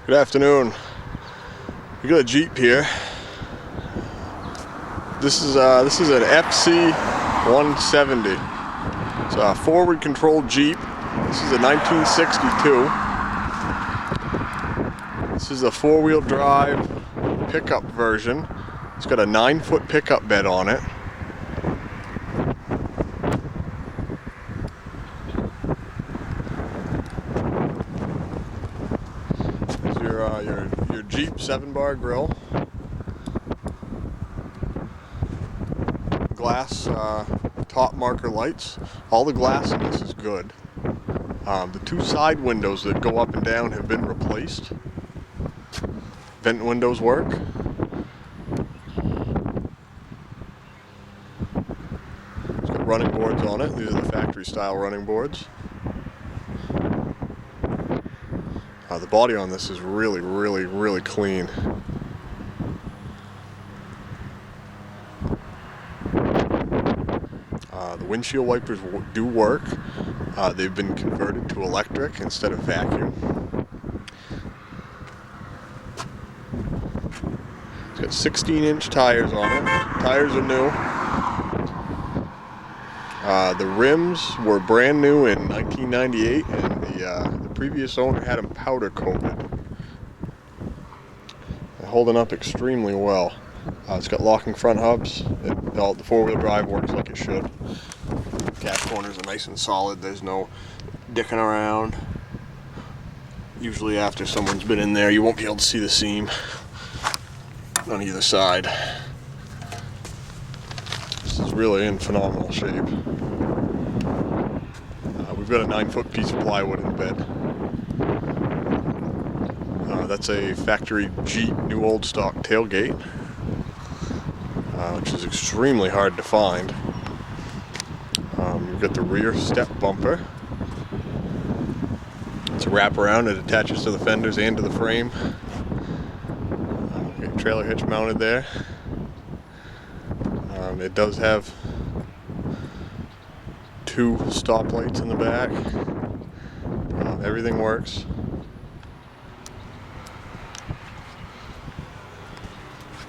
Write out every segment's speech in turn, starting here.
Good afternoon. We got a Jeep here. This is an FC-170. It's a forward controlled Jeep. This is a 1962. This is a four-wheel drive pickup version. It's got a 9-foot pickup bed on it. Your Jeep 7-bar grille, glass top marker lights. All the glass in this is good. The two side windows that go up and down have been replaced. Vent windows work. It's got running boards on it. These are the factory style running boards. The body on this is really clean. The windshield wipers do work. They've been converted to electric instead of vacuum. It's got 16-inch tires on it. Tires are new. The rims were brand new in 1998, and the previous owner had them powder coated. They're holding up extremely well. It's got locking front hubs. The four-wheel drive works like it should. Cab corners are nice and solid. There's no dicking around. Usually after someone's been in there, you won't be able to see the seam on either side. This is really in phenomenal shape. We've got a 9-foot piece of plywood in the bed. That's a factory Jeep new old stock tailgate, which is extremely hard to find. You've got the rear step bumper. It's a wraparound. It attaches to the fenders and to the frame. Trailer hitch mounted there. It does have 2 stop lights in the back. Everything works.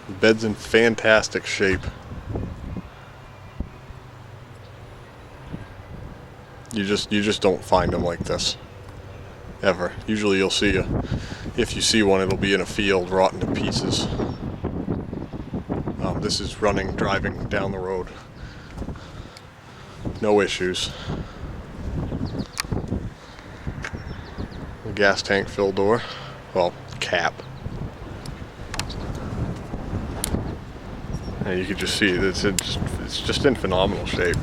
The bed's in fantastic shape. You just don't find them like this ever. Usually you'll see if you see one, it'll be in a field rotten to pieces. This is driving down the road. No issues. The gas tank fill door, well, cap. And you can just see it's just in phenomenal shape.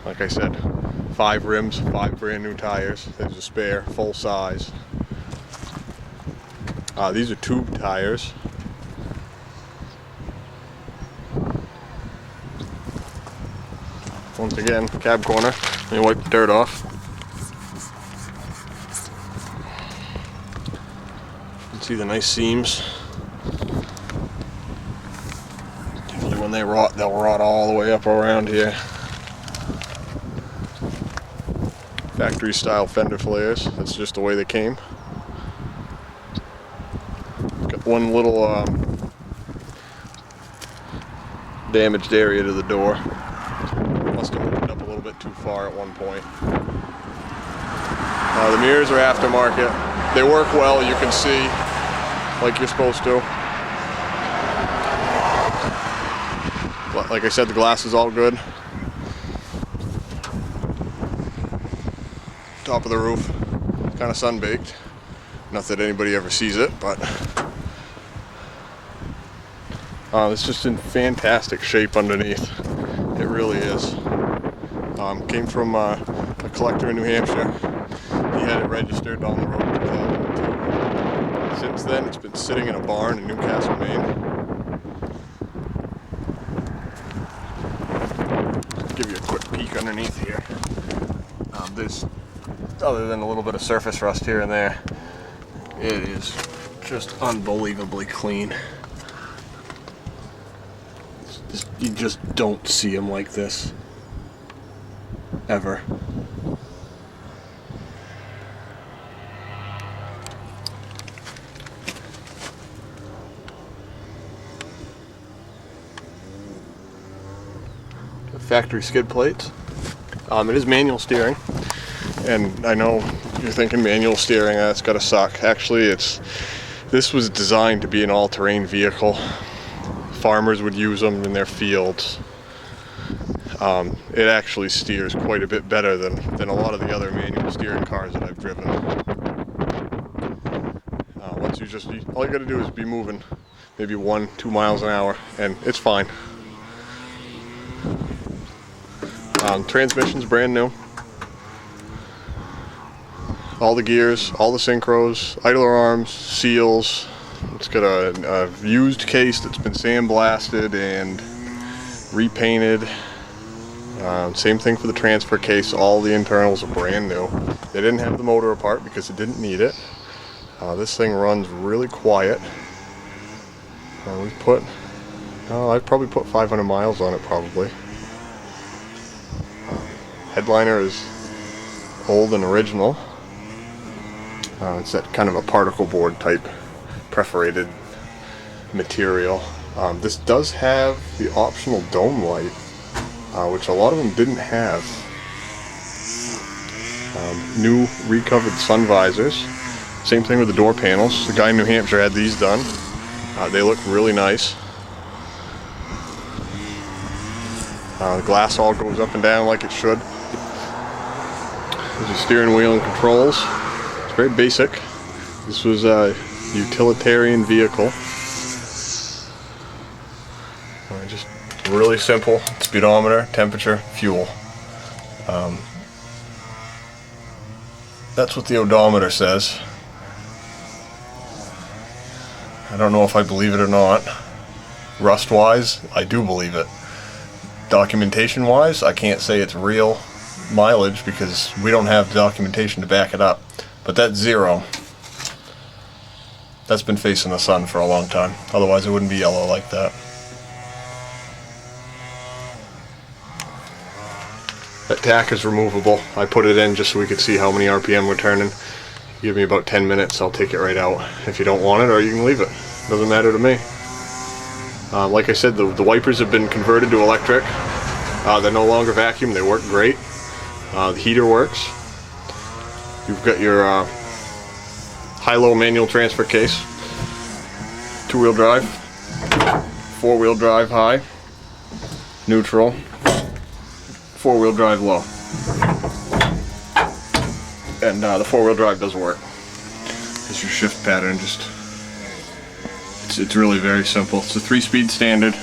Like I said, 5 rims, 5 brand new tires. There's a spare full size. These are tube tires. Once again, cab corner. Let me wipe the dirt off. You can see the nice seams. Usually when they rot, they'll rot all the way up around here. Factory style fender flares. That's just the way they came. Got one little damaged area to the door. Must have opened up a little bit too far at one point. The mirrors are aftermarket. They work well, you can see like you're supposed to. But like I said, the glass is all good. Top of the roof, kind of sun-baked. Not that anybody ever sees it, but it's just in fantastic shape underneath. It really is. Came from a collector in New Hampshire. He had it registered on the road in 2002. Since then, it's been sitting in a barn in Newcastle, Maine. Just give you a quick peek underneath here. There's, other than a little bit of surface rust here and there, it is just unbelievably clean. You just don't see them like this ever. factory skid plates. It is manual steering, and I know you're thinking manual steering, that's gotta suck. Actually, this was designed to be an all-terrain vehicle. Farmers would use them in their fields. It actually steers quite a bit better than a lot of the other manual steering cars that I've driven. All you gotta do is be moving maybe 1-2 miles an hour, and it's fine. Transmission's brand new. All the gears, all the synchros, idler arms, seals. It's got a used case that's been sandblasted and repainted. Same thing for the transfer case. All the internals are brand new. They didn't have the motor apart because it didn't need it. This thing runs really quiet. I've probably put 500 miles on it probably. Headliner is old and original. It's that kind of a particle board type perforated material. This does have the optional dome light, which a lot of them didn't have. New recovered sun visors. Same thing with the door panels. The guy in New Hampshire had these done. They look really nice. The glass all goes up and down like it should. There's your steering wheel and controls. It's very basic. This was a utilitarian vehicle. Just really simple. Speedometer, temperature, fuel. That's what the odometer says. I don't know if I believe it or not. Rust-wise, I do believe it. Documentation-wise, I can't say it's real mileage because we don't have documentation to back it up. But that's 0. That's been facing the sun for a long time. Otherwise it wouldn't be yellow like that. That tack is removable. I put it in just so we could see how many RPM we're turning. Give me about 10 minutes, I'll take it right out. If you don't want it, or you can leave it. Doesn't matter to me. Like I said, the wipers have been converted to electric. They're no longer vacuum, they work great. The heater works. You've got your high-low manual transfer case. 2-wheel drive. 4-wheel drive high. Neutral. 4-wheel drive low. And the 4-wheel drive does work. It's your shift pattern. It's really very simple. It's a 3-speed standard.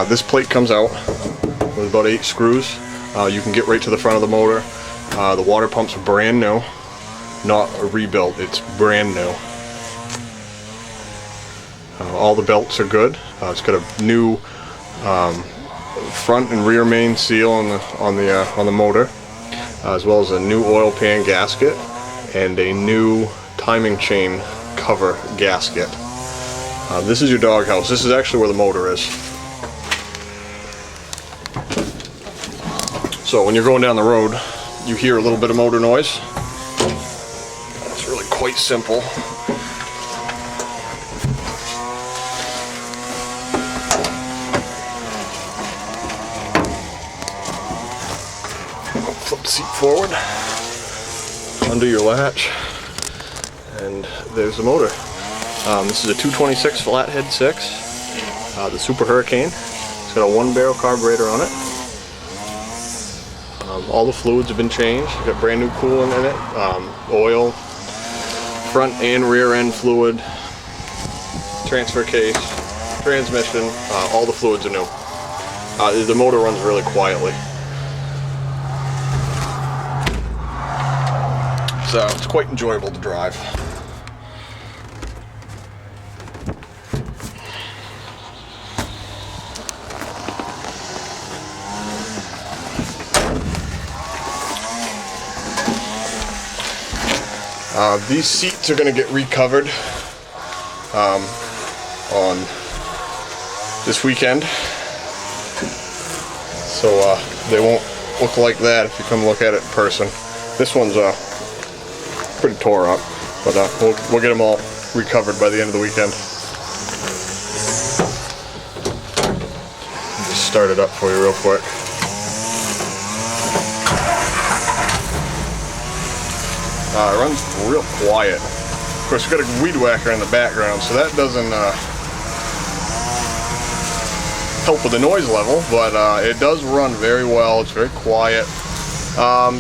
This plate comes out with about 8 screws. You can get right to the front of the motor. The water pump's brand new, not a rebuilt. It's brand new. All the belts are good. It's got a new front and rear main seal on the motor, as well as a new oil pan gasket and a new timing chain cover gasket. This is your doghouse. This is actually where the motor is. So when you're going down the road, you hear a little bit of motor noise. It's really quite simple. Flip the seat forward, undo your latch, and there's the motor. This is a 226 flathead 6, the Super Hurricane. It's got a 1-barrel carburetor on it. All the fluids have been changed. You've got brand new coolant in it, oil, front and rear end fluid, transfer case, transmission, all the fluids are new. The motor runs really quietly. So it's quite enjoyable to drive. These seats are going to get recovered on this weekend, so they won't look like that if you come look at it in person. This one's pretty tore up, but we'll get them all recovered by the end of the weekend. start it up for you real quick. It runs real quiet. Of course, we've got a weed whacker in the background, so that doesn't help with the noise level, but it does run very well. It's very quiet.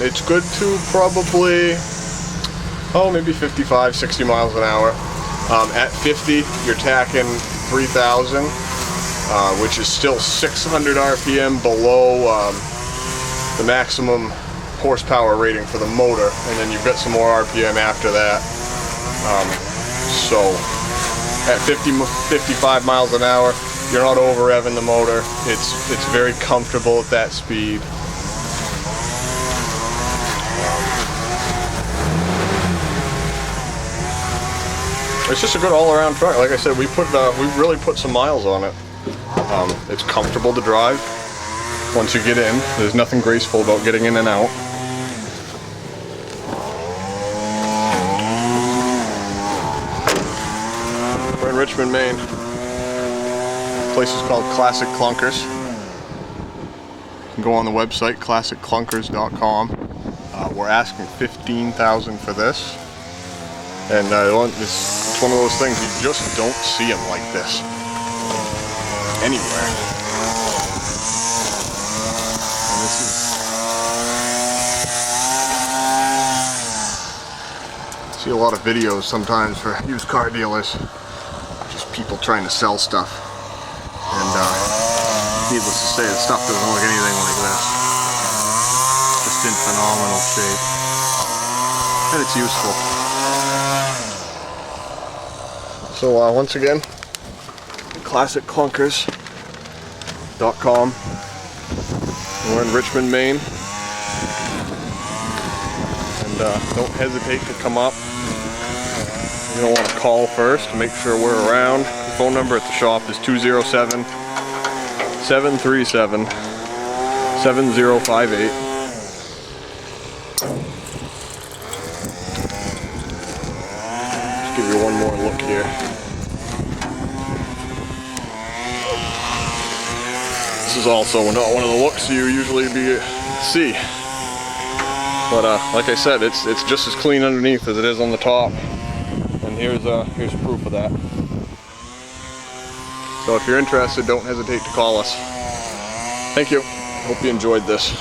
It's good to probably, maybe 55, 60 miles an hour. At 50, you're tacking 3,000, which is still 600 RPM below the maximum horsepower rating for the motor, and then you've got some more RPM after that. So at 55 miles an hour, you're not over revving the motor. It's very comfortable at that speed. It's just a good all-around truck. Like I said, we really put some miles on it. It's comfortable to drive. Once you get in, there's nothing graceful about getting in and out. We're in Richmond, Maine. The place is called Classic Clunkers. You can go on the website, classicclunkers.com. We're asking $15,000 for this. And it's one of those things, you just don't see them like this anywhere. And this is, I see a lot of videos sometimes for used car dealers, just people trying to sell stuff. And needless to say, the stuff doesn't look anything like this. Just in phenomenal shape. And it's useful. So once again, classicclunkers.com. We're in Richmond, Maine. And don't hesitate to come up. You're going to want to call first to make sure we're around. The phone number at the shop is 207-737-7058. Just give you one more look here. This is also not one of the looks you usually see. But like I said, it's just as clean underneath as it is on the top. And here's proof of that. So if you're interested, don't hesitate to call us. Thank you. Hope you enjoyed this.